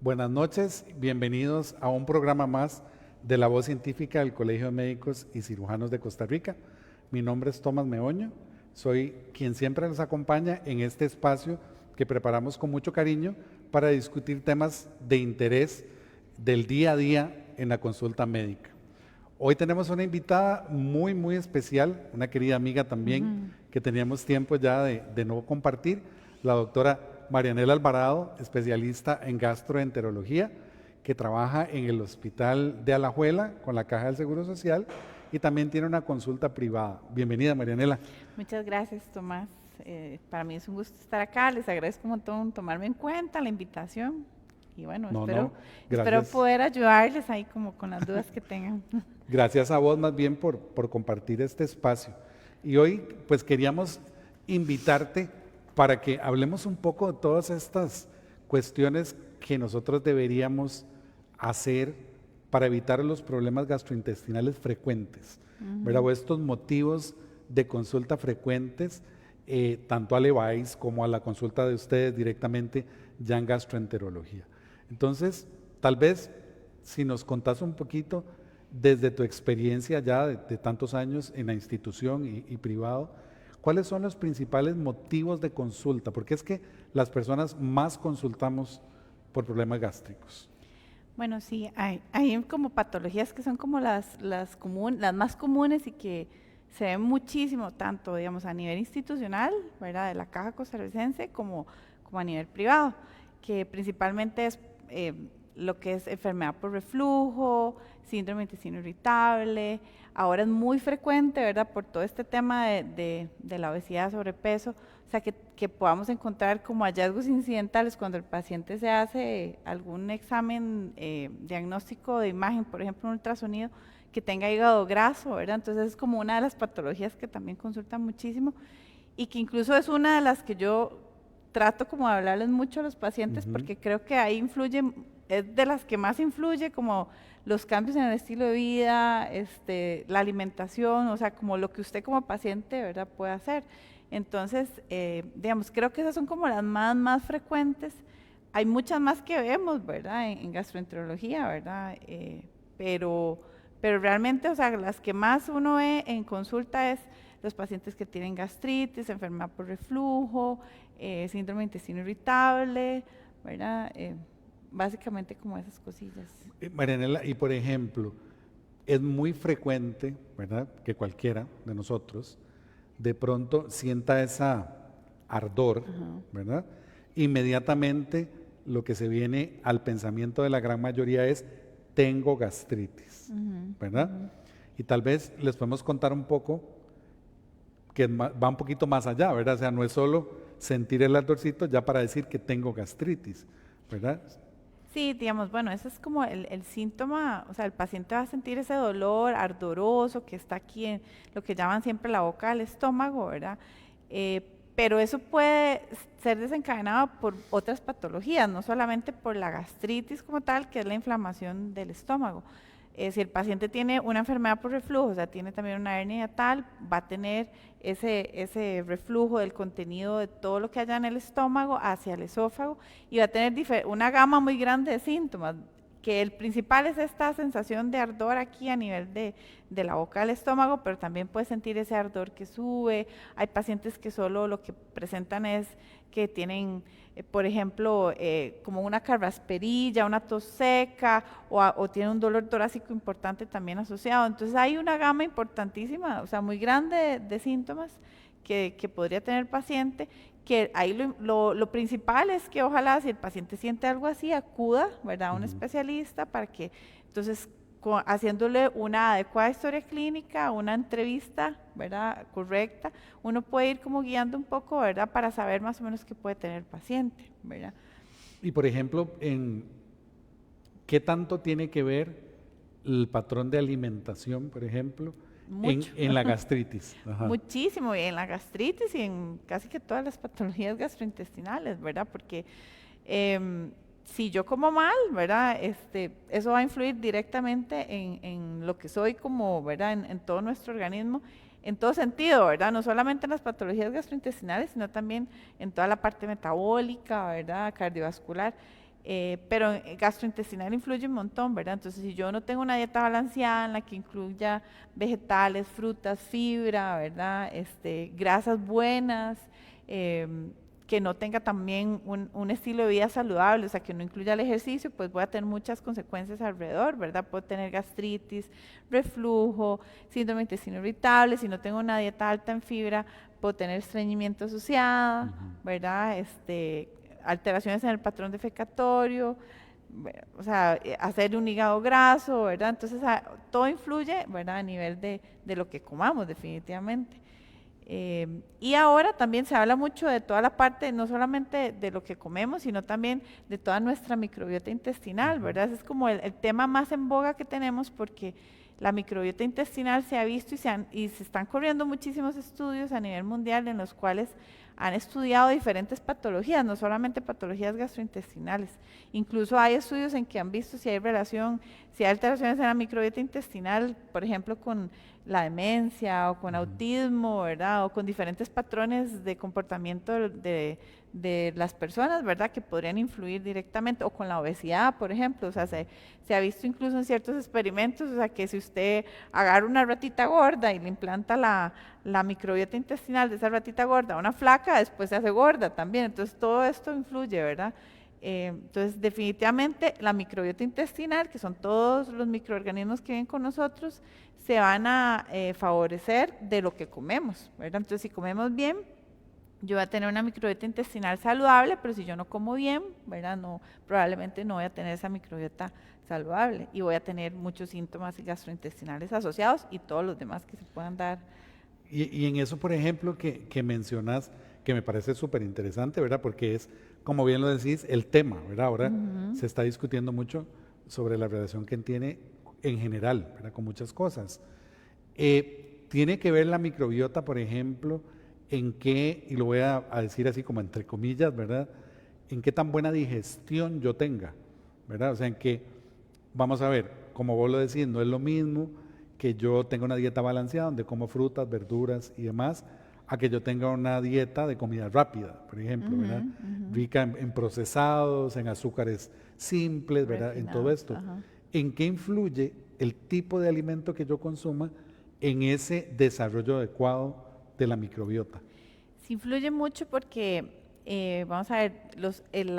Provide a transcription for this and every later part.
Buenas noches, bienvenidos a un programa más de la Voz Científica del Colegio de Médicos y Cirujanos de Costa Rica. Mi nombre es Tomás Meoño, soy quien siempre nos acompaña en este espacio que preparamos con mucho cariño para discutir temas de interés del día a día en la consulta médica. Hoy tenemos una invitada muy especial, una querida amiga también, que teníamos tiempo ya de no compartir, la doctora Marianela Alvarado, especialista en gastroenterología, que trabaja en el Hospital de Alajuela con la Caja del Seguro Social y también tiene una consulta privada. Bienvenida, Marianela. Muchas gracias, Tomás. Para mí es un gusto estar acá. Les agradezco un montón tomarme en cuenta la invitación. Y bueno, espero poder ayudarles ahí como con las dudas que tengan. Gracias a vos más bien por compartir este espacio. Y hoy pues queríamos invitarte para que hablemos un poco de todas estas cuestiones que nosotros deberíamos hacer para evitar los problemas gastrointestinales frecuentes, ¿verdad? O estos motivos de consulta frecuentes, tanto a Levi's como a la consulta de ustedes directamente ya en gastroenterología. Entonces, tal vez si nos contás un poquito desde tu experiencia ya de tantos años en la institución y privado, ¿cuáles son los principales motivos de consulta? Porque es que las personas más consultamos por problemas gástricos. Bueno, sí, hay como patologías que son como las más comunes y que se ven muchísimo, tanto digamos a nivel institucional, ¿verdad? De la Caja Costarricense, como a nivel privado, que principalmente es lo que es enfermedad por reflujo, síndrome de intestino irritable. Ahora es muy frecuente, ¿verdad? Por todo este tema de la obesidad, sobrepeso, o sea, que podamos encontrar como hallazgos incidentales cuando el paciente se hace algún examen diagnóstico de imagen, por ejemplo, un ultrasonido, que tenga hígado graso, ¿verdad? Entonces es como una de las patologías que también consultan muchísimo y que incluso es una de las que yo trato como de hablarles mucho a los pacientes porque creo que ahí influye, es de las que más influye como los cambios en el estilo de vida, la alimentación, o sea, como lo que usted como paciente, ¿verdad?, puede hacer. Entonces, digamos, creo que esas son como las más frecuentes. Hay muchas más que vemos, ¿verdad?, en gastroenterología, ¿verdad? Pero realmente, o sea, las que más uno ve en consulta es los pacientes que tienen gastritis, enfermedad por reflujo, síndrome de intestino irritable, ¿verdad? Básicamente como esas cosillas. Marianela, y por ejemplo, es muy frecuente, ¿verdad?, que cualquiera de nosotros de pronto sienta esa ardor, ¿verdad? Inmediatamente lo que se viene al pensamiento de la gran mayoría es tengo gastritis, ¿verdad? Y tal vez les podemos contar un poco que va un poquito más allá, ¿verdad? O sea, no es solo sentir el ardorcito ya para decir que tengo gastritis, ¿verdad? Sí, digamos, bueno, ese es como el síntoma, o sea, el paciente va a sentir ese dolor ardoroso que está aquí en lo que llaman siempre la boca del estómago, ¿verdad? Pero eso puede ser desencadenado por otras patologías, no solamente por la gastritis como tal, que es la inflamación del estómago. Si el paciente tiene una enfermedad por reflujo, o sea, tiene también una hernia tal, va a tener ese reflujo del contenido de todo lo que haya en el estómago hacia el esófago y va a tener una gama muy grande de síntomas, que el principal es esta sensación de ardor aquí a nivel de la boca del estómago, pero también puede sentir ese ardor que sube. Hay pacientes que solo lo que presentan es que tienen, por ejemplo, como una carrasperilla, una tos seca o tienen un dolor torácico importante también asociado. Entonces hay una gama importantísima, o sea, muy grande de síntomas que podría tener el paciente, que ahí lo principal es que ojalá si el paciente siente algo así, acuda, ¿verdad?, a un especialista para que entonces haciéndole una adecuada historia clínica, una entrevista, ¿verdad?, correcta, uno puede ir como guiando un poco, ¿verdad?, para saber más o menos qué puede tener el paciente, ¿verdad? Y por ejemplo, ¿qué tanto tiene que ver el patrón de alimentación, por ejemplo, en la gastritis? Ajá. Muchísimo, y en la gastritis y en casi que todas las patologías gastrointestinales, ¿verdad? Porque si yo como mal, ¿verdad? Eso va a influir directamente en lo que soy como, ¿verdad? En todo nuestro organismo, en todo sentido, ¿verdad? No solamente en las patologías gastrointestinales, sino también en toda la parte metabólica, ¿verdad? Cardiovascular. pero gastrointestinal influye un montón, ¿verdad? Entonces, si yo no tengo una dieta balanceada en la que incluya vegetales, frutas, fibra, ¿verdad? Grasas buenas, que no tenga también un estilo de vida saludable, o sea, que no incluya el ejercicio, pues voy a tener muchas consecuencias alrededor, ¿verdad? Puedo tener gastritis, reflujo, síndrome de intestino irritable, si no tengo una dieta alta en fibra, puedo tener estreñimiento asociado, ¿verdad? Alteraciones en el patrón defecatorio, o sea, hacer un hígado graso, ¿verdad? Entonces, todo influye, ¿verdad? A nivel de lo que comamos, definitivamente. Y ahora también se habla mucho de toda la parte, no solamente de lo que comemos, sino también de toda nuestra microbiota intestinal, ¿verdad? Ese es como el tema más en boga que tenemos, porque la microbiota intestinal se ha visto y se están corriendo muchísimos estudios a nivel mundial en los cuales han estudiado diferentes patologías, no solamente patologías gastrointestinales. Incluso hay estudios en que han visto si hay relación, si hay alteraciones en la microbiota intestinal, por ejemplo, con la demencia o con autismo, ¿verdad? O con diferentes patrones de comportamiento de las personas, ¿verdad? Que podrían influir directamente, o con la obesidad, por ejemplo. O sea, se ha visto incluso en ciertos experimentos, o sea, que si usted agarra una ratita gorda y le implanta la microbiota intestinal de esa ratita gorda a una flaca, después se hace gorda también. Entonces, todo esto influye, ¿verdad? Entonces, definitivamente, la microbiota intestinal, que son todos los microorganismos que viven con nosotros, se van a favorecer de lo que comemos, ¿verdad? Entonces, si comemos bien, yo voy a tener una microbiota intestinal saludable, pero si yo no como bien, ¿verdad? No, probablemente no voy a tener esa microbiota saludable y voy a tener muchos síntomas gastrointestinales asociados y todos los demás que se puedan dar. Y en eso, por ejemplo, que mencionas, que me parece súper interesante, ¿verdad? Porque es, como bien lo decís, el tema, ¿verdad? Ahora se está discutiendo mucho sobre la relación que tiene en general, ¿verdad? Con muchas cosas. Tiene que ver la microbiota, por ejemplo, en qué, y lo voy a decir así como entre comillas, ¿verdad? En qué tan buena digestión yo tenga, ¿verdad? O sea, en que, vamos a ver, como vos lo decís, no es lo mismo que yo tenga una dieta balanceada donde como frutas, verduras y demás, a que yo tenga una dieta de comida rápida, por ejemplo, ¿verdad? Rica en procesados, en azúcares simples, ¿verdad? En todo esto. ¿En qué influye el tipo de alimento que yo consuma en ese desarrollo adecuado de la microbiota? Sí, influye mucho porque, vamos a ver, el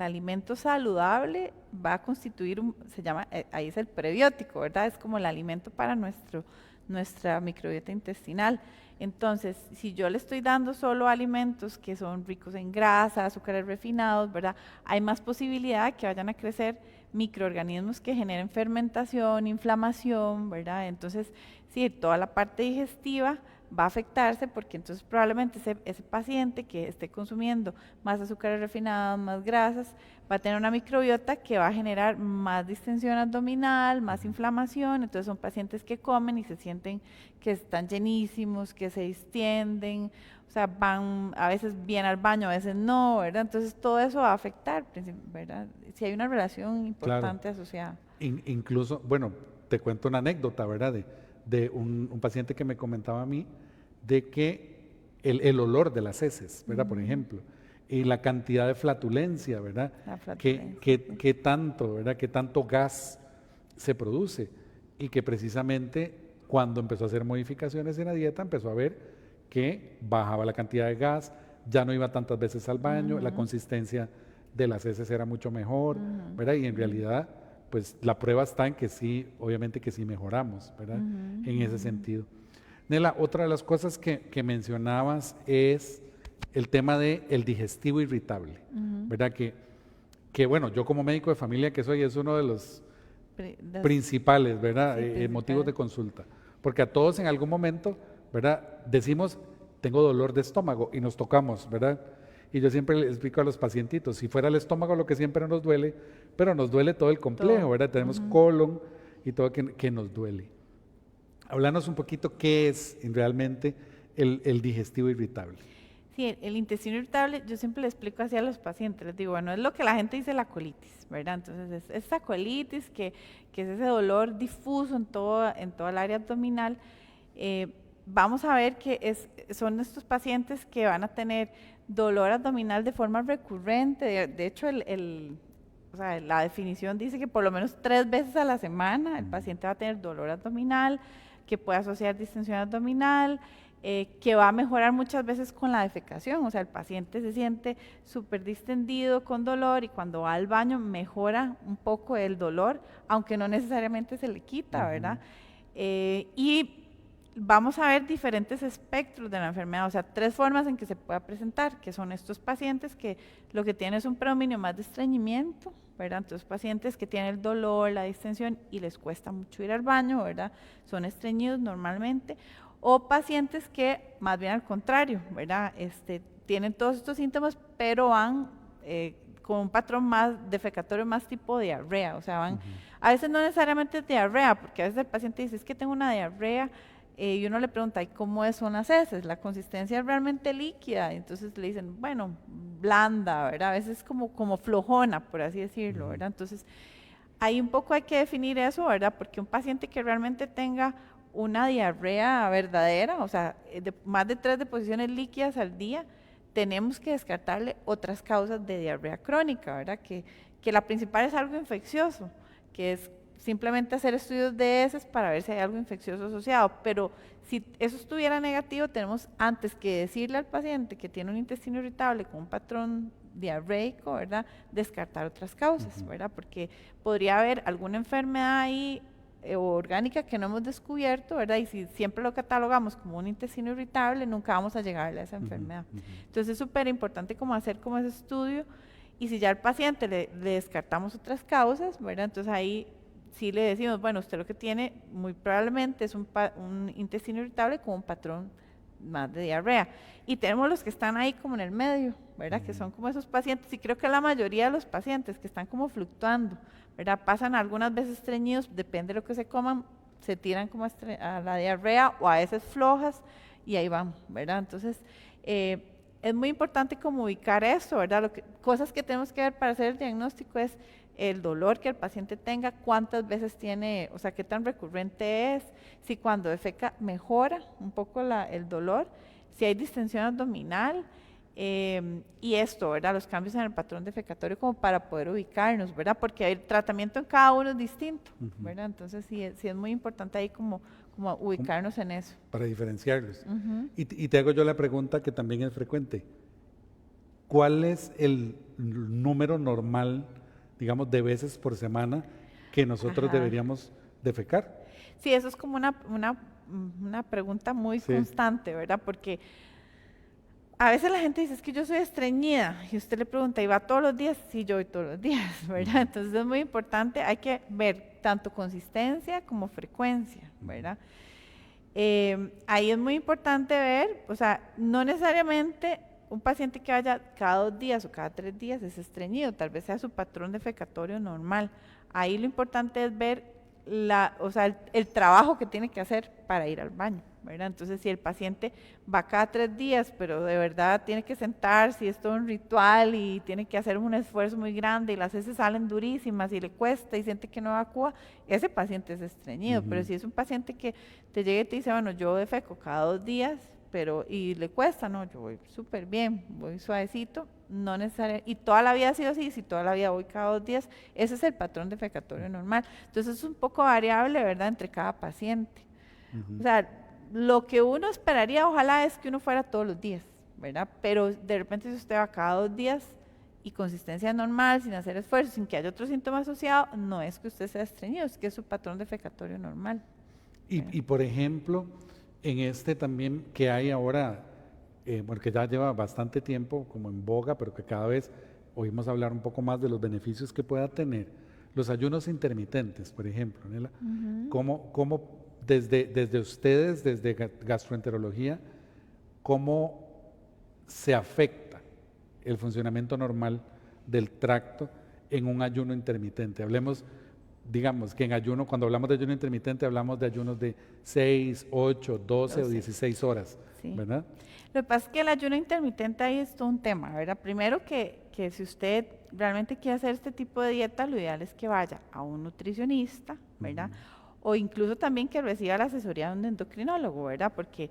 alimento saludable va a constituir, se llama, ahí es el prebiótico, ¿verdad? Es como el alimento para nuestra microbiota intestinal. Entonces, si yo le estoy dando solo alimentos que son ricos en grasa, azúcares refinados, ¿verdad? Hay más posibilidad de que vayan a crecer microorganismos que generen fermentación, inflamación, ¿verdad? Entonces, sí, toda la parte digestiva va a afectarse porque entonces probablemente ese paciente que esté consumiendo más azúcares refinados, más grasas, va a tener una microbiota que va a generar más distensión abdominal, más inflamación. Entonces son pacientes que comen y se sienten que están llenísimos, que se distienden, o sea, van a veces bien al baño, a veces no, ¿verdad? Entonces todo eso va a afectar, ¿verdad? Si hay una relación importante asociada. Incluso, bueno, te cuento una anécdota, ¿verdad? De un paciente que me comentaba a mí de que el olor de las heces, ¿verdad? Por ejemplo, y la cantidad de flatulencia, ¿verdad? Que tanto, ¿verdad? Que tanto gas se produce y que precisamente cuando empezó a hacer modificaciones en la dieta empezó a ver que bajaba la cantidad de gas, ya no iba tantas veces al baño, la consistencia de las heces era mucho mejor, ¿verdad? Y en realidad, pues la prueba está en que sí, obviamente que sí mejoramos, ¿verdad? En ese sentido. Nela, otra de las cosas que mencionabas es el tema del digestivo irritable, ¿verdad? Que bueno, yo como médico de familia que soy, es uno de los principales, ¿verdad? Sí, motivos de consulta. Porque a todos en algún momento, ¿verdad? Decimos, tengo dolor de estómago y nos tocamos, ¿verdad? Y yo siempre le explico a los pacientitos, si fuera el estómago lo que siempre nos duele, pero nos duele todo el complejo, ¿verdad? Tenemos colon y todo que nos duele. Háblanos un poquito qué es realmente el digestivo irritable. Sí, el intestino irritable, yo siempre le explico así a los pacientes, les digo, bueno, es lo que la gente dice la colitis, ¿verdad? Entonces, es esa colitis que es ese dolor difuso en toda el área abdominal, vamos a ver que son estos pacientes que van a tener dolor abdominal de forma recurrente. De hecho, o sea, la definición dice que por lo menos 3 veces a la semana el paciente va a tener dolor abdominal, que puede asociar distensión abdominal, que va a mejorar muchas veces con la defecación. O sea, el paciente se siente súper distendido con dolor y cuando va al baño mejora un poco el dolor, aunque no necesariamente se le quita, ¿verdad? Y vamos a ver diferentes espectros de la enfermedad, o sea, 3 formas en que se pueda presentar, que son estos pacientes que lo que tienen es un predominio más de estreñimiento, ¿verdad? Entonces, pacientes que tienen el dolor, la distensión y les cuesta mucho ir al baño, ¿verdad? Son estreñidos normalmente, o pacientes que más bien al contrario, ¿verdad? Tienen todos estos síntomas, pero van con un patrón más defecatorio, más tipo diarrea, o sea, van, a veces no necesariamente es diarrea, porque a veces el paciente dice, es que tengo una diarrea, y uno le pregunta, ¿y cómo son las heces? La consistencia es realmente líquida, entonces le dicen, bueno, blanda, ¿verdad? A veces como flojona, por así decirlo, ¿verdad? Entonces, ahí un poco hay que definir eso, ¿verdad? Porque un paciente que realmente tenga una diarrea verdadera, o sea, más de 3 deposiciones líquidas al día, tenemos que descartarle otras causas de diarrea crónica, ¿verdad? Que la principal es algo infeccioso, que es simplemente hacer estudios de heces para ver si hay algo infeccioso asociado, pero si eso estuviera negativo, tenemos antes que decirle al paciente que tiene un intestino irritable con un patrón diarreico, ¿verdad? Descartar otras causas, ¿verdad? Porque podría haber alguna enfermedad ahí orgánica que no hemos descubierto, ¿verdad? Y si siempre lo catalogamos como un intestino irritable, nunca vamos a llegar a esa enfermedad. Entonces es súper importante como hacer como ese estudio, y si ya al paciente le descartamos otras causas, ¿verdad? Entonces ahí sí le decimos, bueno, usted lo que tiene muy probablemente es un intestino irritable con un patrón más de diarrea. Y tenemos los que están ahí como en el medio, ¿verdad? Que son como esos pacientes, y creo que la mayoría de los pacientes que están como fluctuando, ¿verdad? Pasan algunas veces estreñidos, depende de lo que se coman, se tiran como a la diarrea o a veces flojas y ahí van, ¿verdad? Entonces, es muy importante como ubicar eso, ¿verdad? Cosas que tenemos que ver para hacer el diagnóstico es el dolor que el paciente tenga, cuántas veces tiene, o sea, qué tan recurrente es, si cuando defeca mejora un poco el dolor, si hay distensión abdominal, y esto, ¿verdad? Los cambios en el patrón defecatorio como para poder ubicarnos, ¿verdad? Porque el tratamiento en cada uno es distinto, ¿verdad? Entonces sí es muy importante ahí como ubicarnos en eso. Para diferenciarlos. Y te hago yo la pregunta que también es frecuente. ¿Cuál es el número normal, digamos, de veces por semana que nosotros deberíamos defecar? Sí, eso es como una pregunta muy constante, ¿verdad? Porque a veces la gente dice, es que yo soy estreñida, y usted le pregunta, ¿y va todos los días? Sí, yo voy todos los días, ¿verdad? Entonces es muy importante, hay que ver tanto consistencia como frecuencia, ¿verdad? Ahí es muy importante ver, o sea, no necesariamente un paciente que vaya cada 2 días o cada 3 días es estreñido, tal vez sea su patrón defecatorio normal. Ahí lo importante es ver o sea, el trabajo que tiene que hacer para ir al baño, ¿verdad? Entonces, si el paciente va cada 3 días, pero de verdad tiene que sentarse y es todo un ritual y tiene que hacer un esfuerzo muy grande y las heces salen durísimas y le cuesta y siente que no evacúa, ese paciente es estreñido. Pero si es un paciente que te llega y te dice, bueno, yo defeco cada 2 días, y le cuesta, no, yo voy súper bien, voy suavecito, no necesariamente, y toda la vida ha sido así, si toda la vida voy cada 2 días, ese es el patrón defecatorio normal. Entonces es un poco variable, ¿verdad?, entre cada paciente. O sea, lo que uno esperaría, ojalá, es que uno fuera todos los días, ¿verdad? Pero de repente si usted va cada 2 días y consistencia normal, sin hacer esfuerzo, sin que haya otro síntoma asociado, no es que usted sea estreñido, es que es su patrón defecatorio normal. Y por ejemplo, en también que hay ahora, porque ya lleva bastante tiempo como en boga, pero que cada vez oímos hablar un poco más de los beneficios que pueda tener, los ayunos intermitentes, por ejemplo, Nela. ¿Cómo desde ustedes, desde gastroenterología, cómo se afecta el funcionamiento normal del tracto en un ayuno intermitente? Hablemos, digamos que en ayuno, cuando hablamos de ayuno intermitente, hablamos de ayunos de 6, 8, 12 o 16 horas, sí, ¿verdad? Lo que pasa es que el ayuno intermitente ahí es todo un tema, ¿verdad? Primero que si usted realmente quiere hacer este tipo de dieta, lo ideal es que vaya a un nutricionista, ¿verdad? o incluso también que reciba la asesoría de un endocrinólogo, ¿verdad? Porque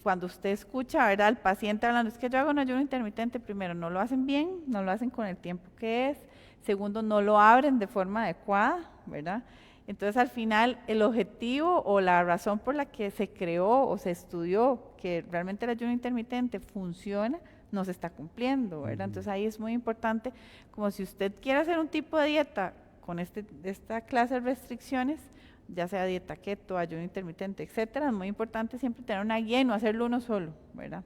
cuando usted escucha, ¿verdad?, al paciente hablando, es que yo hago un ayuno intermitente, primero, no lo hacen bien, no lo hacen con el tiempo que es, segundo, no lo abren de forma adecuada, ¿verdad? Entonces, al final, el objetivo o la razón por la que se creó o se estudió que realmente el ayuno intermitente funciona, no se está cumpliendo, ¿verdad? Entonces, ahí es muy importante, como si usted quiere hacer un tipo de dieta con esta clase de restricciones, ya sea dieta keto, ayuno intermitente, etcétera, es muy importante siempre tener una guía y no hacerlo uno solo, ¿verdad?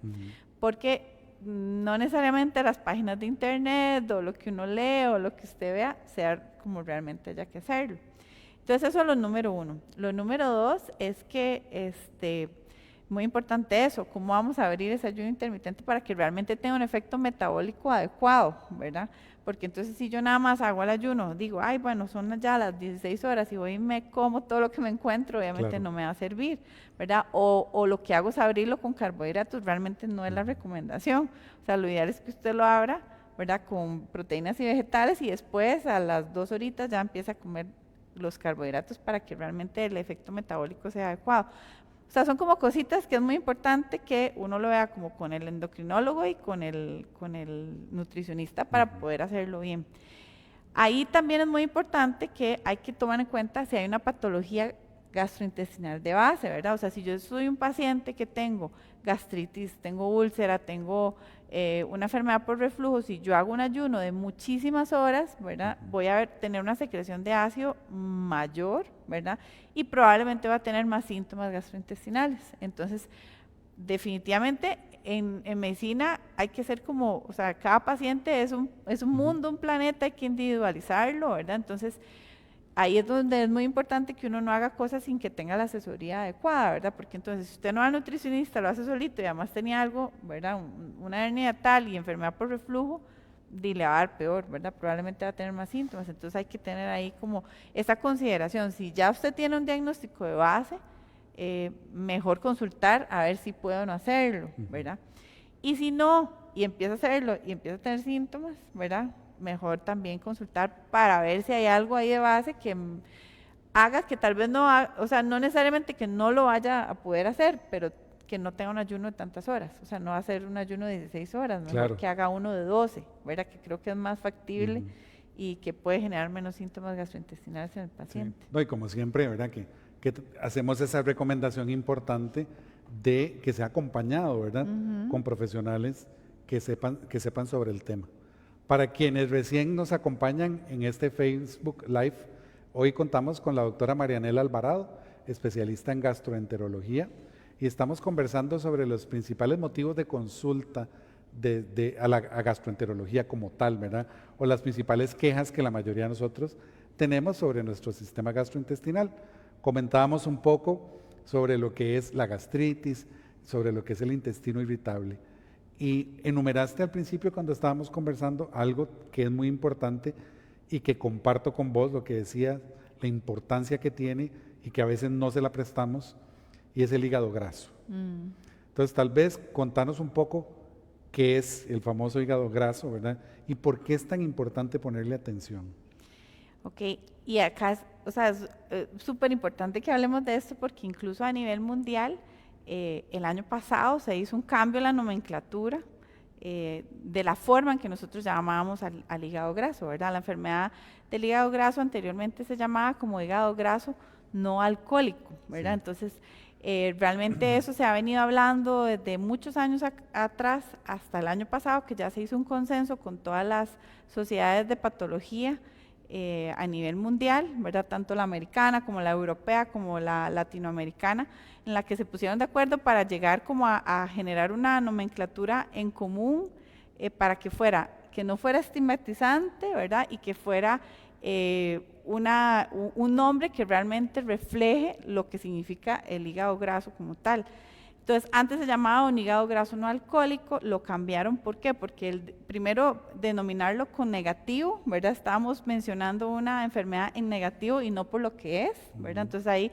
Porque no necesariamente las páginas de internet o lo que uno lee o lo que usted vea sea como realmente haya que hacerlo. Entonces eso es lo número 1. Lo número 2 es que muy importante eso, cómo vamos a abrir ese ayuno intermitente para que realmente tenga un efecto metabólico adecuado, ¿verdad? Porque entonces si yo nada más hago el ayuno, digo, ay, bueno, son ya las 16 horas y voy y me como todo lo que me encuentro, obviamente no me va a servir, ¿verdad? O lo que hago es abrirlo con carbohidratos, realmente no es la recomendación. O sea, lo ideal es que usted lo abra, ¿verdad?, con proteínas y vegetales y después a las 2 horitas ya empieza a comer los carbohidratos para que realmente el efecto metabólico sea adecuado. O sea, son como cositas que es muy importante que uno lo vea como con el endocrinólogo y con el nutricionista para poder hacerlo bien. Ahí también es muy importante que hay que tomar en cuenta si hay una patología gastrointestinal de base, ¿verdad? O sea, si yo soy un paciente que tengo gastritis, tengo úlcera, tengo una enfermedad por reflujo, si yo hago un ayuno de muchísimas horas, ¿verdad?, voy a tener una secreción de ácido mayor, ¿verdad?, y probablemente va a tener más síntomas gastrointestinales. Entonces, definitivamente en medicina hay que ser como, o sea, cada paciente es un mundo, un planeta, hay que individualizarlo, ¿verdad? Entonces, ahí es donde es muy importante que uno no haga cosas sin que tenga la asesoría adecuada, ¿verdad? Porque entonces, si usted no va al nutricionista, lo hace solito y además tenía algo, ¿verdad?, una hernia tal y enfermedad por reflujo, le va a dar peor, ¿verdad? Probablemente va a tener más síntomas. Entonces, hay que tener ahí como esa consideración. Si ya usted tiene un diagnóstico de base, mejor consultar a ver si puede o no hacerlo, ¿verdad? Y si no, y empieza a hacerlo y empieza a tener síntomas, ¿verdad?, mejor también consultar para ver si hay algo ahí de base que haga que tal vez no, o sea, no necesariamente que no lo vaya a poder hacer, pero que no tenga un ayuno de tantas horas, o sea, no va a hacer un ayuno de 16 horas, mejor Claro. que haga uno de 12, ¿verdad?, que creo que es más factible y que puede generar menos síntomas gastrointestinales en el paciente. Sí. No, y como siempre, ¿verdad?, que hacemos esa recomendación importante de que sea acompañado, ¿verdad?, con profesionales que sepan sobre el tema. Para quienes recién nos acompañan en este Facebook Live, hoy contamos con la doctora Marianela Alvarado, especialista en gastroenterología, y estamos conversando sobre los principales motivos de consulta a gastroenterología como tal, ¿verdad? O las principales quejas que la mayoría de nosotros tenemos sobre nuestro sistema gastrointestinal. Comentábamos un poco sobre lo que es la gastritis, sobre lo que es el intestino irritable. Y enumeraste al principio cuando estábamos conversando algo que es muy importante y que comparto con vos, lo que decías, la importancia que tiene y que a veces no se la prestamos, y es el hígado graso. Entonces, tal vez contanos un poco qué es el famoso hígado graso, ¿verdad? Y por qué es tan importante ponerle atención. Ok, y acá es súper importante que hablemos de esto porque incluso a nivel mundial, el año pasado se hizo un cambio en la nomenclatura de la forma en que nosotros llamábamos al hígado graso, ¿verdad? La enfermedad del hígado graso anteriormente se llamaba como hígado graso no alcohólico, ¿verdad? Sí. Entonces, realmente eso se ha venido hablando desde muchos años atrás hasta el año pasado, que ya se hizo un consenso con todas las sociedades de patología a nivel mundial, ¿verdad?, tanto la americana como la europea como la latinoamericana, en la que se pusieron de acuerdo para llegar como a generar una nomenclatura en común para que no fuera estigmatizante, ¿verdad?, y que fuera un nombre que realmente refleje lo que significa el hígado graso como tal. Entonces, antes se llamaba un hígado graso no alcohólico, lo cambiaron, ¿por qué? Porque primero denominarlo con negativo, ¿verdad? Estábamos mencionando una enfermedad en negativo y no por lo que es, ¿verdad? Entonces ahí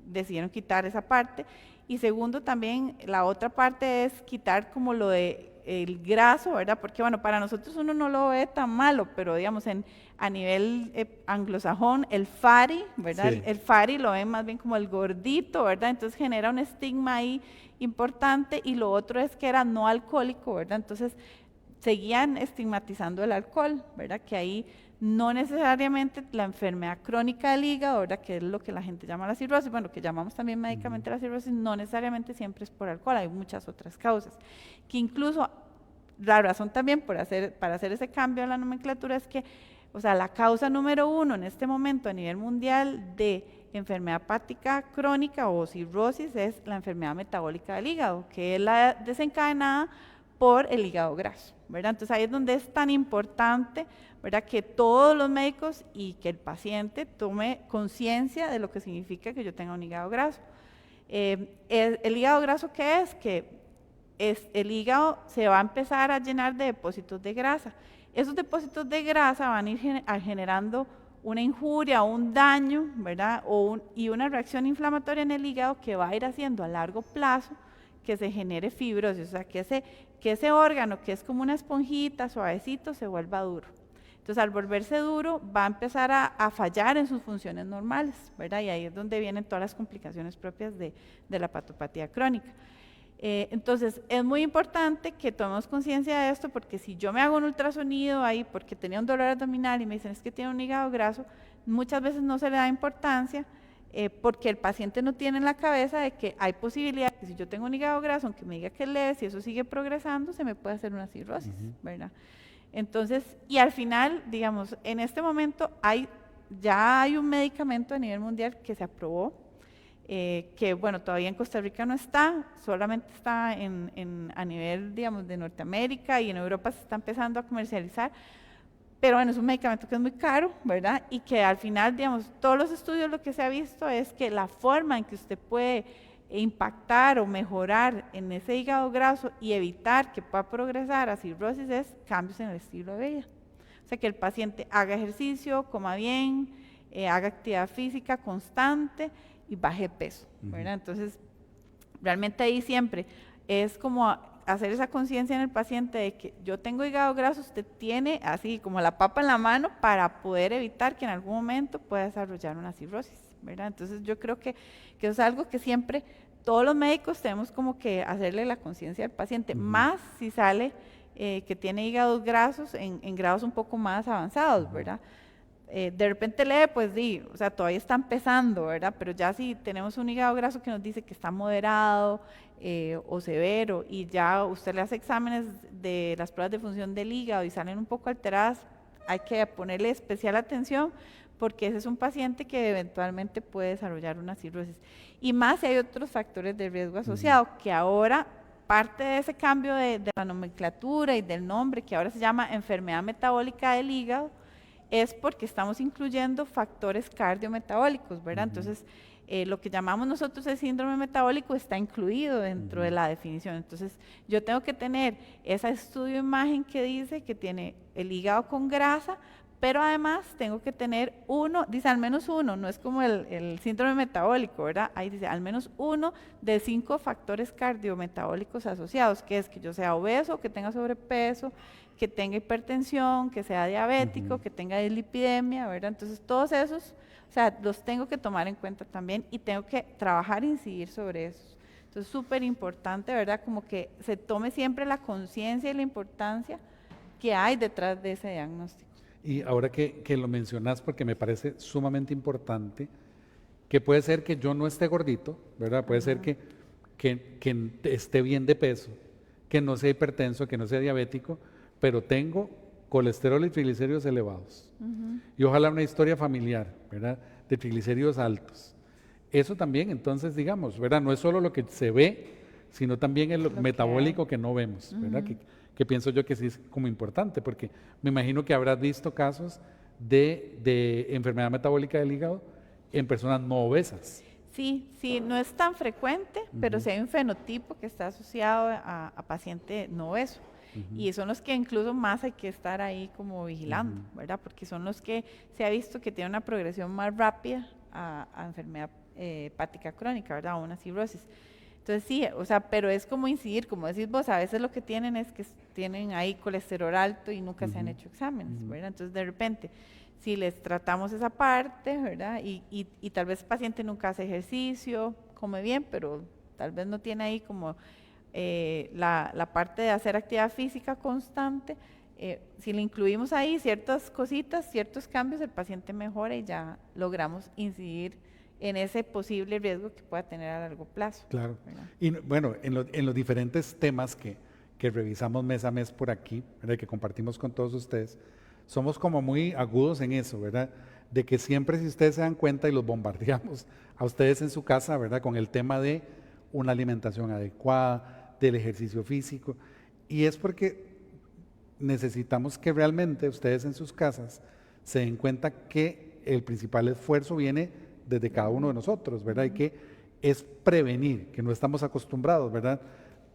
decidieron quitar esa parte. Y segundo, también la otra parte es quitar como lo de el graso, ¿verdad? Porque bueno, para nosotros uno no lo ve tan malo, pero digamos a nivel anglosajón, el fatty, ¿verdad? Sí. El fatty lo ven más bien como el gordito, ¿verdad? Entonces genera un estigma ahí importante, y lo otro es que era no alcohólico, ¿verdad? Entonces seguían estigmatizando el alcohol, ¿verdad? Que ahí no necesariamente la enfermedad crónica del hígado, ¿verdad? Que es lo que la gente llama la cirrosis, bueno, que llamamos también médicamente la cirrosis, no necesariamente siempre es por alcohol, hay muchas otras causas, que incluso la razón también para hacer ese cambio en la nomenclatura es que, o sea, la causa número 1 en este momento a nivel mundial de enfermedad hepática crónica o cirrosis es la enfermedad metabólica del hígado, que es la desencadenada por el hígado graso, ¿verdad? Entonces ahí es donde es tan importante, ¿verdad?, que todos los médicos y que el paciente tome conciencia de lo que significa que yo tenga un hígado graso. El hígado graso, ¿qué es? Que el hígado se va a empezar a llenar de depósitos de grasa. Esos depósitos de grasa van a ir generando una injuria o un daño, ¿verdad? Y una reacción inflamatoria en el hígado que va a ir haciendo a largo plazo que se genere fibrosis, o sea, que ese órgano que es como una esponjita, suavecito, se vuelva duro. Entonces, al volverse duro, va a empezar a fallar en sus funciones normales, ¿verdad? Y ahí es donde vienen todas las complicaciones propias de la hepatopatía crónica. Entonces, es muy importante que tomemos conciencia de esto, porque si yo me hago un ultrasonido ahí porque tenía un dolor abdominal y me dicen es que tiene un hígado graso, muchas veces no se le da importancia, porque el paciente no tiene en la cabeza de que hay posibilidad que si yo tengo un hígado graso, aunque me diga que es leve, si eso sigue progresando, se me puede hacer una cirrosis, ¿verdad? Entonces, y al final, digamos, en este momento ya hay un medicamento a nivel mundial que se aprobó, que bueno, todavía en Costa Rica no está, solamente está a nivel, digamos, de Norteamérica, y en Europa se está empezando a comercializar. Pero bueno, es un medicamento que es muy caro, ¿verdad? Y que al final, digamos, todos los estudios lo que se ha visto es que la forma en que usted puede impactar o mejorar en ese hígado graso y evitar que pueda progresar a cirrosis es cambios en el estilo de vida. O sea, que el paciente haga ejercicio, coma bien, haga actividad física constante y baje peso, ¿verdad? Entonces, realmente ahí siempre es como hacer esa conciencia en el paciente de que yo tengo hígado graso, usted tiene así como la papa en la mano para poder evitar que en algún momento pueda desarrollar una cirrosis, ¿verdad? Entonces yo creo que eso es algo que siempre todos los médicos tenemos como que hacerle la conciencia al paciente, más si sale que tiene hígados grasos en grados un poco más avanzados, ¿verdad? De repente lee, pues o sea, todavía está empezando, ¿verdad? Pero ya si tenemos un hígado graso que nos dice que está moderado o severo, y ya usted le hace exámenes de las pruebas de función del hígado y salen un poco alteradas, hay que ponerle especial atención, porque ese es un paciente que eventualmente puede desarrollar una cirrosis. Y más si hay otros factores de riesgo asociados, que ahora parte de ese cambio de la nomenclatura y del nombre, que ahora se llama enfermedad metabólica del hígado, es porque estamos incluyendo factores cardiometabólicos, ¿verdad? Entonces, lo que llamamos nosotros el síndrome metabólico está incluido dentro de la definición. Entonces, yo tengo que tener ese estudio de imagen que dice que tiene el hígado con grasa, pero además tengo que tener dice al menos uno, no es como el síndrome metabólico, ¿verdad? Ahí dice al menos uno de 5 factores cardiometabólicos asociados, que es que yo sea obeso, que tenga sobrepeso, que tenga hipertensión, que sea diabético, que tenga dislipidemia, ¿verdad? Entonces todos esos, o sea, los tengo que tomar en cuenta también, y tengo que trabajar e incidir sobre eso. Entonces súper importante, ¿verdad? Como que se tome siempre la conciencia y la importancia que hay detrás de ese diagnóstico. Y ahora que lo mencionas, porque me parece sumamente importante, que puede ser que yo no esté gordito, ¿verdad? Puede ser que esté bien de peso, que no sea hipertenso, que no sea diabético, pero tengo colesterol y triglicéridos elevados. Y ojalá una historia familiar, ¿verdad?, de triglicéridos altos. Eso también, entonces, digamos, ¿verdad?, no es solo lo que se ve, sino también el metabólico que no vemos, ¿verdad? Que pienso yo que sí es como importante, porque me imagino que habrás visto casos de enfermedad metabólica del hígado en personas no obesas. Sí, no es tan frecuente, pero sí hay un fenotipo que está asociado a paciente no obeso. Y son los que incluso más hay que estar ahí como vigilando, ¿verdad? Porque son los que se ha visto que tienen una progresión más rápida a enfermedad hepática crónica, ¿verdad? O una cirrosis. Entonces sí, o sea, pero es como incidir, como decís vos, a veces lo que tienen es que tienen ahí colesterol alto y nunca se han hecho exámenes, ¿verdad? Entonces de repente, si les tratamos esa parte, ¿verdad? Y tal vez el paciente nunca hace ejercicio, come bien, pero tal vez no tiene ahí como la parte de hacer actividad física constante. Si le incluimos ahí ciertas cositas, ciertos cambios, el paciente mejora y ya logramos incidir en ese posible riesgo que pueda tener a largo plazo. Claro. ¿Verdad? Y bueno, en los diferentes temas que revisamos mes a mes por aquí, ¿verdad? Que compartimos con todos ustedes, somos como muy agudos en eso, ¿verdad? De que siempre, si ustedes se dan cuenta y los bombardeamos a ustedes en su casa, ¿verdad? Con el tema de una alimentación adecuada, del ejercicio físico, y es porque necesitamos que realmente ustedes en sus casas se den cuenta que el principal esfuerzo viene desde cada uno de nosotros, ¿verdad? Y que es prevenir, que no estamos acostumbrados, ¿verdad?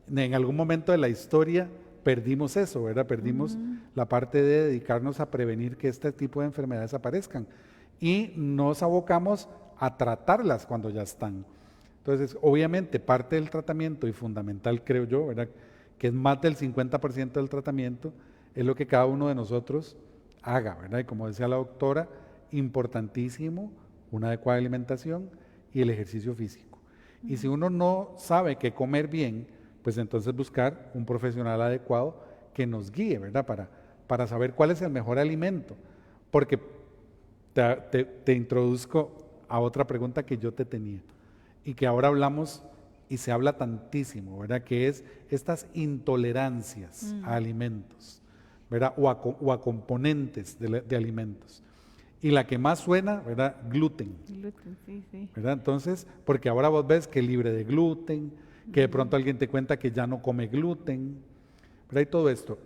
En algún momento de la historia perdimos eso, ¿verdad? Perdimos la parte de dedicarnos a prevenir que este tipo de enfermedades aparezcan y nos abocamos a tratarlas cuando ya están. Entonces, obviamente, parte del tratamiento y fundamental, creo yo, ¿verdad? Que es más del 50% del tratamiento, es lo que cada uno de nosotros haga, ¿verdad? Y como decía la doctora, importantísimo una adecuada alimentación y el ejercicio físico. Y si uno no sabe qué comer bien, pues entonces buscar un profesional adecuado que nos guíe, ¿verdad? Para saber cuál es el mejor alimento. Porque te introduzco a otra pregunta que yo te tenía y que ahora hablamos y se habla tantísimo, ¿verdad? Que es estas intolerancias a alimentos, ¿verdad? O a componentes de alimentos. Y la que más suena, ¿verdad? Gluten. Gluten, sí, sí. ¿Verdad? Entonces, porque ahora vos ves que es libre de gluten, que de pronto alguien te cuenta que ya no come gluten, ¿verdad? Y todo esto.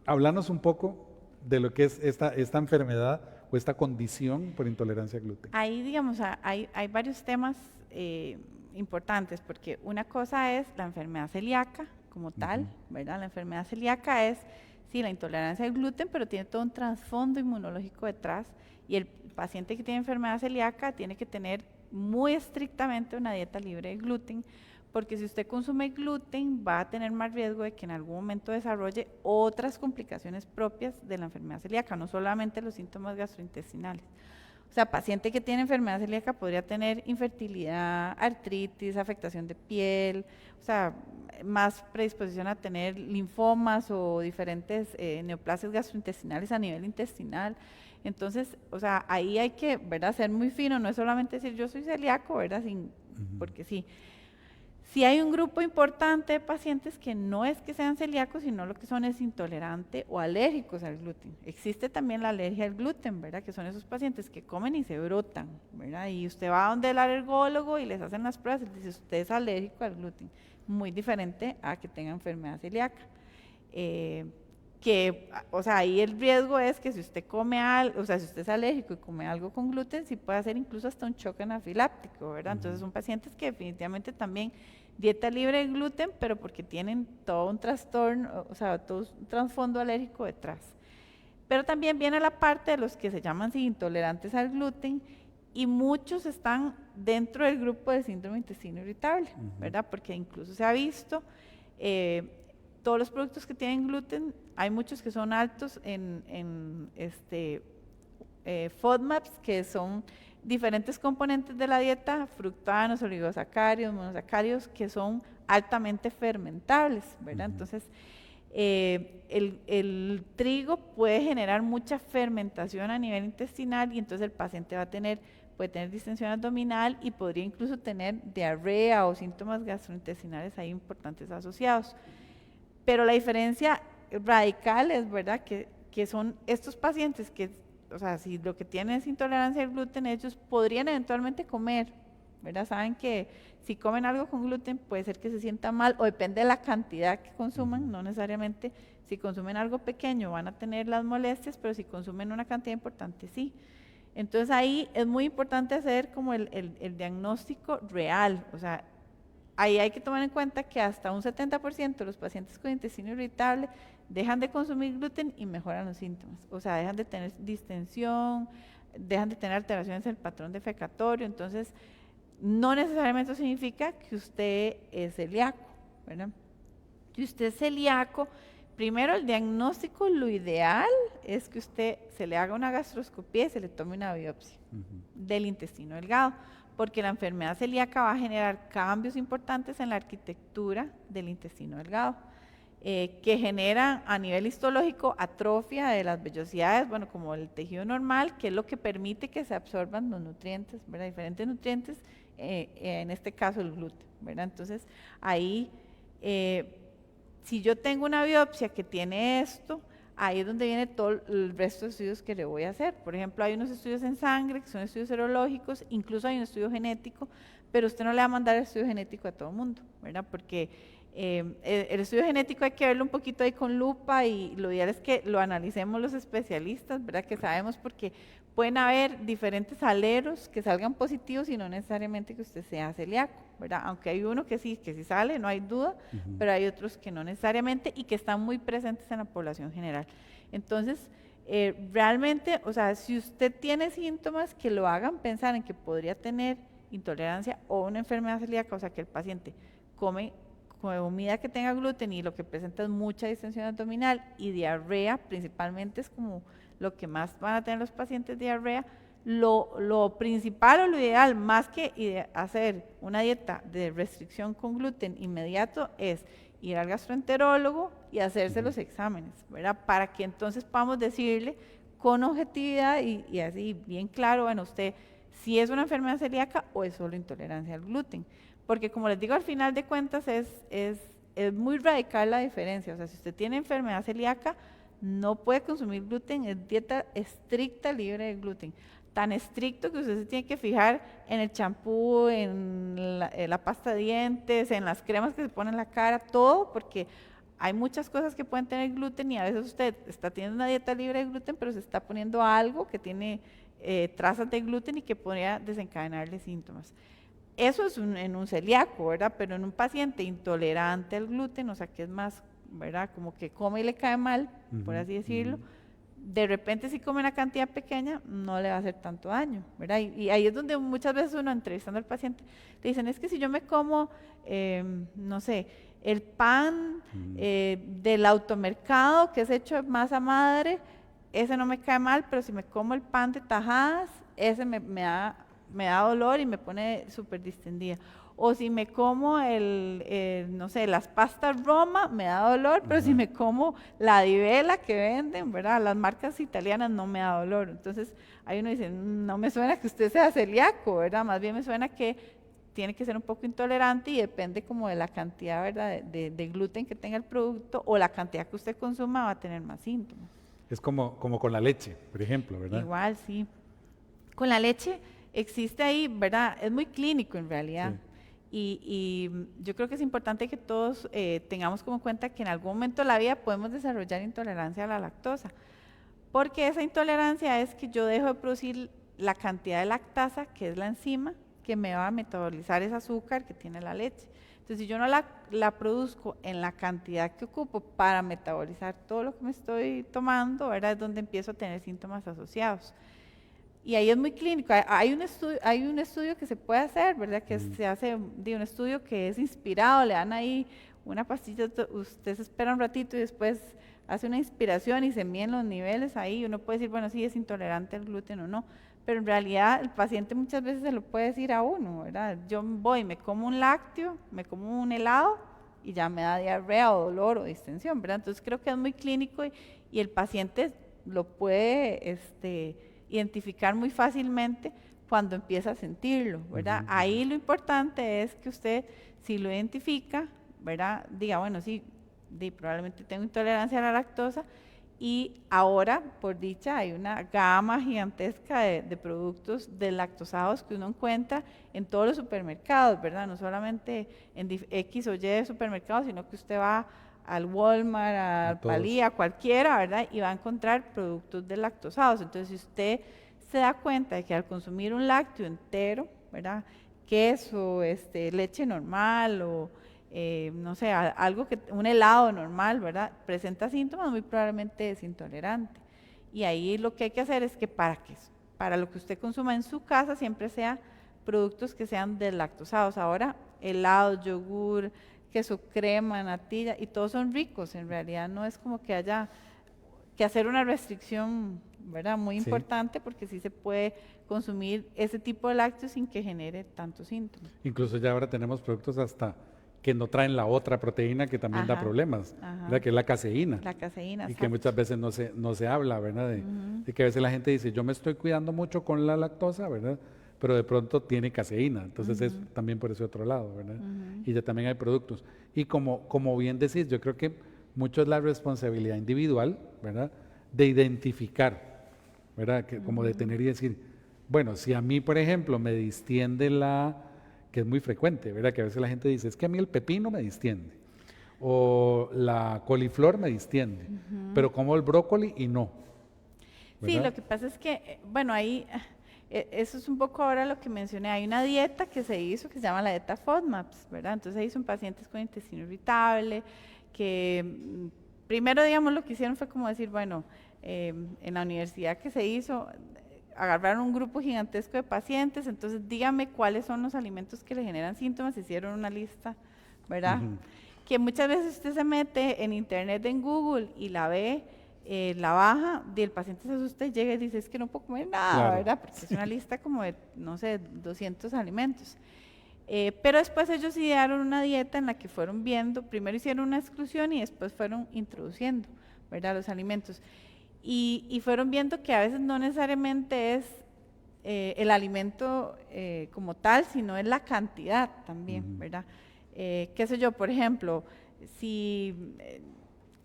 Hablanos un poco de lo que es esta enfermedad o esta condición por intolerancia a gluten. Ahí, digamos, hay varios temas importantes, porque una cosa es la enfermedad celíaca como tal, ¿verdad? La enfermedad celíaca es, sí, la intolerancia al gluten, pero tiene todo un trasfondo inmunológico detrás, y el paciente que tiene enfermedad celíaca tiene que tener muy estrictamente una dieta libre de gluten, porque si usted consume gluten va a tener más riesgo de que en algún momento desarrolle otras complicaciones propias de la enfermedad celíaca, no solamente los síntomas gastrointestinales. O sea, paciente que tiene enfermedad celíaca podría tener infertilidad, artritis, afectación de piel, o sea, más predisposición a tener linfomas o diferentes neoplasias gastrointestinales a nivel intestinal. Entonces, o sea, ahí hay que, ¿verdad?, ser muy fino, no es solamente decir yo soy celíaco, ¿verdad?, porque sí. Si hay un grupo importante de pacientes que no es que sean celíacos, sino lo que son es intolerante o alérgicos al gluten. Existe también la alergia al gluten, ¿verdad? Que son esos pacientes que comen y se brotan, ¿verdad? Y usted va donde el alergólogo y les hacen las pruebas y dice, usted es alérgico al gluten. Muy diferente a que tenga enfermedad celíaca. O sea, ahí el riesgo es que si usted come algo, o sea, si usted es alérgico y come algo con gluten, sí puede hacer incluso hasta un choque anafiláctico, ¿verdad? Entonces son pacientes que definitivamente también dieta libre de gluten, pero porque tienen todo un trastorno, o sea, todo un trasfondo alérgico detrás. Pero también viene la parte de los que se llaman intolerantes al gluten y muchos están dentro del grupo del síndrome de intestino irritable, ¿verdad? Porque incluso se ha visto todos los productos que tienen gluten, hay muchos que son altos en FODMAPs, que son diferentes componentes de la dieta, fructanos, oligosacáridos, monosacáridos, que son altamente fermentables, ¿verdad? Entonces, el trigo puede generar mucha fermentación a nivel intestinal y entonces el paciente puede tener distensión abdominal y podría incluso tener diarrea o síntomas gastrointestinales ahí importantes asociados. Pero la diferencia radical es, ¿verdad?, que son estos pacientes que, o sea, si lo que tienen es intolerancia al gluten, ellos podrían eventualmente comer, ¿verdad? Saben que si comen algo con gluten puede ser que se sientan mal o depende de la cantidad que consuman, no necesariamente si consumen algo pequeño van a tener las molestias, pero si consumen una cantidad importante sí. Entonces ahí es muy importante hacer como el diagnóstico real, o sea, ahí hay que tomar en cuenta que hasta un 70% de los pacientes con intestino irritable dejan de consumir gluten y mejoran los síntomas. O sea, dejan de tener distensión, dejan de tener alteraciones en el patrón defecatorio. Entonces, no necesariamente significa que usted es celíaco, ¿verdad? Si usted es celíaco, primero el diagnóstico, lo ideal es que usted se le haga una gastroscopía y se le tome una biopsia del intestino delgado, porque la enfermedad celíaca va a generar cambios importantes en la arquitectura del intestino delgado, que generan a nivel histológico atrofia de las vellosidades, bueno, como el tejido normal, que es lo que permite que se absorban los nutrientes, ¿verdad? Diferentes nutrientes, en este caso el gluten, ¿verdad? Entonces, ahí, si yo tengo una biopsia que tiene esto, ahí es donde viene todo el resto de estudios que le voy a hacer. Por ejemplo, hay unos estudios en sangre, que son estudios serológicos, incluso hay un estudio genético, pero usted no le va a mandar el estudio genético a todo el mundo, ¿verdad? Porque el estudio genético hay que verlo un poquito ahí con lupa y lo ideal es que lo analicemos los especialistas, ¿verdad? Que sabemos, porque pueden haber diferentes aleros que salgan positivos y no necesariamente que usted sea celíaco, ¿verdad? Aunque hay uno que sí sale, no hay duda, pero hay otros que no necesariamente y que están muy presentes en la población general. Entonces, realmente, o sea, si usted tiene síntomas que lo hagan pensar en que podría tener intolerancia o una enfermedad celíaca, o sea, que el paciente come comida que tenga gluten y lo que presenta es mucha distensión abdominal y diarrea, principalmente es como lo que más van a tener los pacientes, diarrea, lo principal o lo ideal, más que hacer una dieta de restricción con gluten inmediato, es ir al gastroenterólogo y hacerse los exámenes, ¿verdad? Para que entonces podamos decirle con objetividad y así bien claro, bueno, usted si es una enfermedad celíaca o es solo intolerancia al gluten. Porque como les digo, al final de cuentas es muy radical la diferencia. O sea, si usted tiene enfermedad celíaca, no puede consumir gluten, es dieta estricta libre de gluten. Tan estricto que usted se tiene que fijar en el champú, en la pasta de dientes, en las cremas que se ponen en la cara, todo, porque hay muchas cosas que pueden tener gluten y a veces usted está teniendo una dieta libre de gluten, pero se está poniendo algo que tiene trazas de gluten y que podría desencadenarle síntomas. Eso es en un celíaco, ¿verdad? Pero en un paciente intolerante al gluten, o sea, que es más, ¿verdad? Como que come y le cae mal, por así decirlo. De repente si come una cantidad pequeña, no le va a hacer tanto daño, ¿verdad? Y ahí es donde muchas veces uno entrevistando al paciente, le dicen, es que si yo me como, no sé, el pan del automercado, que es hecho de masa madre, ese no me cae mal, pero si me como el pan de tajadas, ese me da dolor y me pone súper distendida. O si me como no sé, las pastas Roma, me da dolor, pero si me como la Divela que venden, ¿verdad? Las marcas italianas no me da dolor. Entonces, ahí uno dice, no me suena que usted sea celíaco, ¿verdad? Más bien me suena que tiene que ser un poco intolerante y depende como de la cantidad, ¿verdad? De gluten que tenga el producto o la cantidad que usted consuma va a tener más síntomas. Es como con la leche, por ejemplo, ¿verdad? Igual, sí. Con la leche existe ahí, ¿verdad? Es muy clínico en realidad. Sí. Y yo creo que es importante que todos tengamos como cuenta que en algún momento de la vida podemos desarrollar intolerancia a la lactosa, porque esa intolerancia es que yo dejo de producir la cantidad de lactasa, que es la enzima que me va a metabolizar ese azúcar que tiene la leche. Entonces, si yo no la produzco en la cantidad que ocupo para metabolizar todo lo que me estoy tomando, ¿verdad? Es donde empiezo a tener síntomas asociados. Y ahí es muy clínico. Hay un estudio que se puede hacer, ¿verdad? Que se hace de un estudio que es inspirado, le dan ahí una pastilla, usted se espera un ratito y después hace una inspiración y se miden los niveles ahí. Uno puede decir, bueno, sí es intolerante al gluten o no, pero en realidad el paciente muchas veces se lo puede decir a uno, ¿verdad? Yo voy, me como un lácteo, me como un helado y ya me da diarrea o dolor o distensión, ¿verdad? Entonces creo que es muy clínico y el paciente lo puede identificar muy fácilmente cuando empieza a sentirlo, ¿verdad? Ahí lo importante es que usted, si lo identifica, ¿verdad? Diga, bueno, sí, probablemente tengo intolerancia a la lactosa y ahora, por dicha, hay una gama gigantesca de productos deslactosados que uno encuentra en todos los supermercados, ¿verdad? No solamente en X o Y supermercados, sino que usted va al Walmart, al Palí, a cualquiera, ¿verdad? Y va a encontrar productos deslactosados. Entonces, si usted se da cuenta de que al consumir un lácteo entero, ¿verdad? Queso, leche normal o, no sé, un helado normal, ¿verdad? Presenta síntomas, muy probablemente es intolerante. Y ahí lo que hay que hacer es que para lo que usted consuma en su casa siempre sea productos que sean deslactosados. Ahora, helado, yogur, queso crema, natilla, y todos son ricos. En realidad no es como que haya que hacer una restricción, ¿verdad? Muy Sí. importante, porque sí se puede consumir ese tipo de lácteos sin que genere tantos síntomas. Incluso ya ahora tenemos productos hasta que no traen la otra proteína que también da Ajá, problemas, ajá. ¿verdad? Que es la caseína. La caseína, Y que exacto. muchas veces no se habla, ¿verdad? De que a veces la gente dice, yo me estoy cuidando mucho con la lactosa, ¿verdad? Pero de pronto tiene caseína, entonces es también por ese otro lado, ¿verdad? Y ya también hay productos. Y como bien decís, yo creo que mucho es la responsabilidad individual, ¿verdad? De identificar, ¿verdad? Que, como de tener y decir, bueno, si a mí, por ejemplo, me distiende que es muy frecuente, ¿verdad? Que a veces la gente dice, es que a mí el pepino me distiende, o la coliflor me distiende, pero como el brócoli y no, Sí, ¿verdad? lo que pasa es que, bueno, ahí, eso es un poco ahora lo que mencioné, hay una dieta que se hizo que se llama la dieta FODMAPs, ¿verdad? Entonces ahí son pacientes con intestino irritable, que primero, digamos, lo que hicieron fue como decir, bueno, en la universidad que se hizo, agarraron un grupo gigantesco de pacientes, entonces dígame cuáles son los alimentos que le generan síntomas, hicieron una lista, ¿verdad? Ujú. Que muchas veces usted se mete en internet, en Google, y la ve, la baja, y el paciente se asusta y llega y dice, es que no puedo comer nada, Claro, ¿verdad? Porque es una lista como de, no sé, 200 alimentos. Pero después ellos idearon una dieta en la que fueron viendo, primero hicieron una exclusión y después fueron introduciendo, ¿verdad? Los alimentos. Y fueron viendo que a veces no necesariamente es el alimento como tal, sino es la cantidad también, ¿verdad? Qué sé yo, por ejemplo, si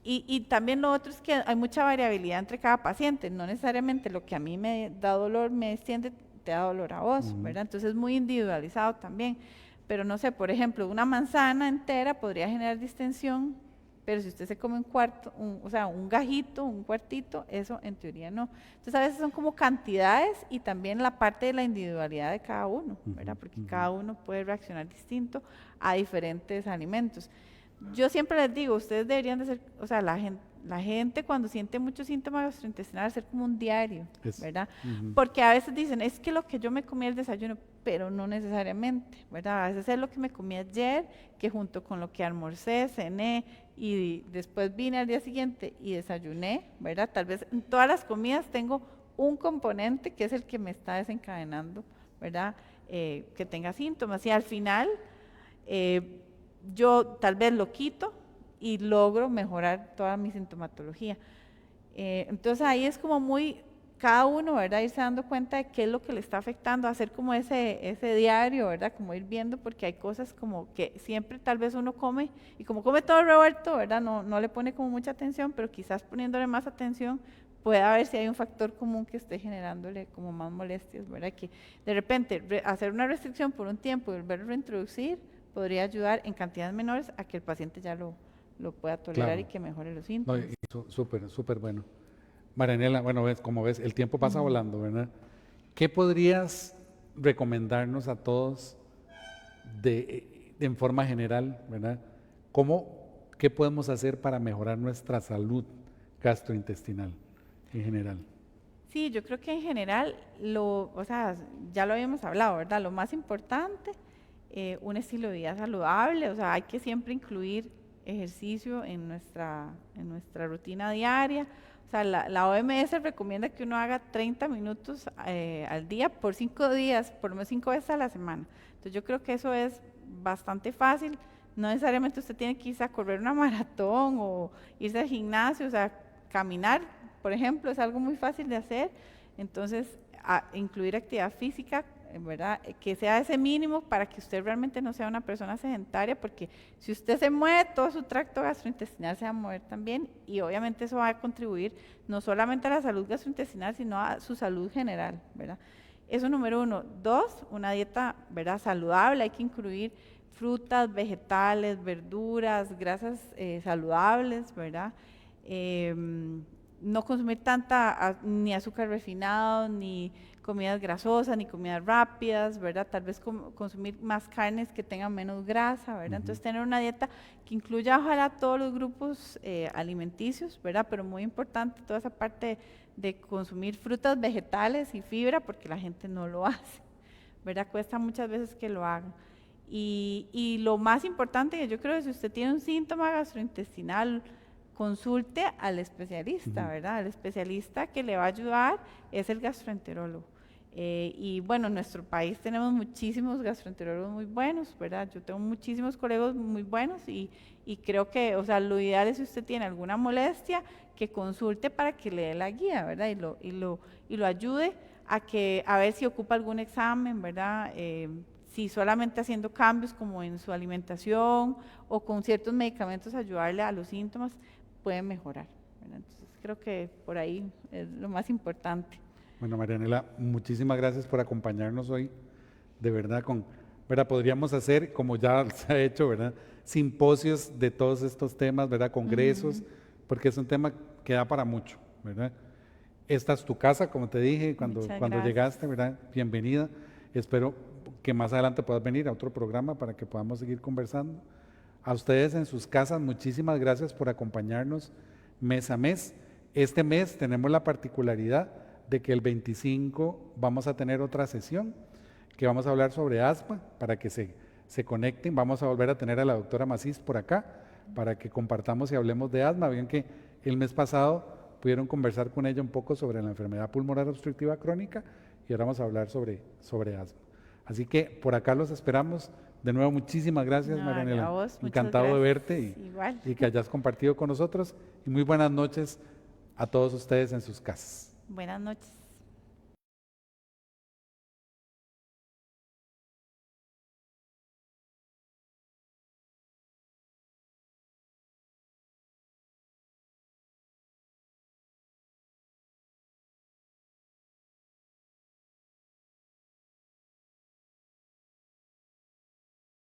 y también lo otro es que hay mucha variabilidad entre cada paciente, no necesariamente lo que a mí me da dolor, me extiende, te da dolor a vos, ¿verdad? Entonces es muy individualizado también, pero no sé, por ejemplo, una manzana entera podría generar distensión, pero si usted se come un cuarto, o sea, un gajito, un cuartito, eso en teoría no. Entonces a veces son como cantidades y también la parte de la individualidad de cada uno, ¿verdad? Porque cada uno puede reaccionar distinto a diferentes alimentos. Yo siempre les digo, ustedes deberían de ser, o sea, la gente cuando siente muchos síntomas gastrointestinales, hacer como un diario, ¿verdad? Porque a veces dicen, es que lo que yo me comí al desayuno, pero no necesariamente, ¿verdad? A veces es lo que me comí ayer, que junto con lo que almorcé, cené y después vine al día siguiente y desayuné, ¿verdad? Tal vez en todas las comidas tengo un componente que es el que me está desencadenando, ¿verdad? Que tenga síntomas y al final yo tal vez lo quito y logro mejorar toda mi sintomatología. Entonces ahí es como muy, cada uno, ¿verdad? Irse dando cuenta de qué es lo que le está afectando, hacer como ese diario, ¿verdad? Como ir viendo, porque hay cosas como que siempre tal vez uno come, y como come todo revuelto, ¿verdad? No le pone como mucha atención, pero quizás poniéndole más atención pueda ver si hay un factor común que esté generándole como más molestias, ¿verdad? Que de repente hacer una restricción por un tiempo y volver a reintroducir podría ayudar en cantidades menores a que el paciente ya lo pueda tolerar y claro. que mejore los No, síntomas. súper, súper bueno. Marianela, bueno, como ves, el tiempo pasa volando, ¿verdad? ¿Qué podrías recomendarnos a todos en forma general, ¿verdad? ¿Qué podemos hacer para mejorar nuestra salud gastrointestinal en general? Sí, yo creo que en general, o sea, ya lo habíamos hablado, ¿verdad? Lo más importante, un estilo de vida saludable, o sea, hay que siempre incluir ejercicio en nuestra rutina diaria. O sea, la OMS recomienda que uno haga 30 minutos al día por 5 días, por lo menos 5 veces a la semana. Entonces yo creo que eso es bastante fácil. No necesariamente usted tiene que irse a correr una maratón o irse al gimnasio, o sea, caminar, por ejemplo, es algo muy fácil de hacer. Entonces, incluir actividad física, ¿verdad? Que sea ese mínimo para que usted realmente no sea una persona sedentaria, porque si usted se mueve, todo su tracto gastrointestinal se va a mover también y obviamente eso va a contribuir no solamente a la salud gastrointestinal, sino a su salud general, ¿verdad? Eso número uno. Dos, una dieta, ¿verdad? Saludable, hay que incluir frutas, vegetales, verduras, grasas saludables, ¿verdad? No consumir ni azúcar refinado, ni comidas grasosas, ni comidas rápidas, ¿verdad? Tal vez consumir más carnes que tengan menos grasa, ¿verdad? Entonces tener una dieta que incluya ojalá todos los grupos alimenticios, ¿verdad? Pero muy importante toda esa parte de consumir frutas, vegetales y fibra, porque la gente no lo hace, ¿verdad? Cuesta muchas veces que lo hagan. Y lo más importante que yo creo es si usted tiene un síntoma gastrointestinal, consulte al especialista, ¿verdad? El especialista que le va a ayudar es el gastroenterólogo. Y bueno, en nuestro país tenemos muchísimos gastroenterólogos muy buenos, ¿verdad? Yo tengo muchísimos colegas muy buenos y creo que, o sea, lo ideal es si usted tiene alguna molestia, que consulte para que le dé la guía, ¿verdad? Y lo ayude a ver si ocupa algún examen, ¿verdad? Si solamente haciendo cambios como en su alimentación o con ciertos medicamentos ayudarle a los síntomas, pueden mejorar, ¿verdad? Entonces creo que por ahí es lo más importante. Bueno, Marianela, muchísimas gracias por acompañarnos hoy. De verdad, ¿verdad? Podríamos hacer, como ya se ha hecho, ¿verdad? Simposios de todos estos temas, ¿verdad? Congresos, porque es un tema que da para mucho, ¿verdad? Esta es tu casa, como te dije cuando llegaste, ¿verdad? Bienvenida. Espero que más adelante puedas venir a otro programa para que podamos seguir conversando. A ustedes en sus casas, muchísimas gracias por acompañarnos mes a mes. Este mes tenemos la particularidad de que el 25 vamos a tener otra sesión que vamos a hablar sobre asma para que se conecten. Vamos a volver a tener a la doctora Macís por acá para que compartamos y hablemos de asma. Bien que el mes pasado pudieron conversar con ella un poco sobre la enfermedad pulmonar obstructiva crónica y ahora vamos a hablar sobre asma. Así que por acá los esperamos. De nuevo, muchísimas gracias, Marianela. Encantado de verte y que hayas compartido con nosotros. Y muy buenas noches a todos ustedes en sus casas. Buenas noches.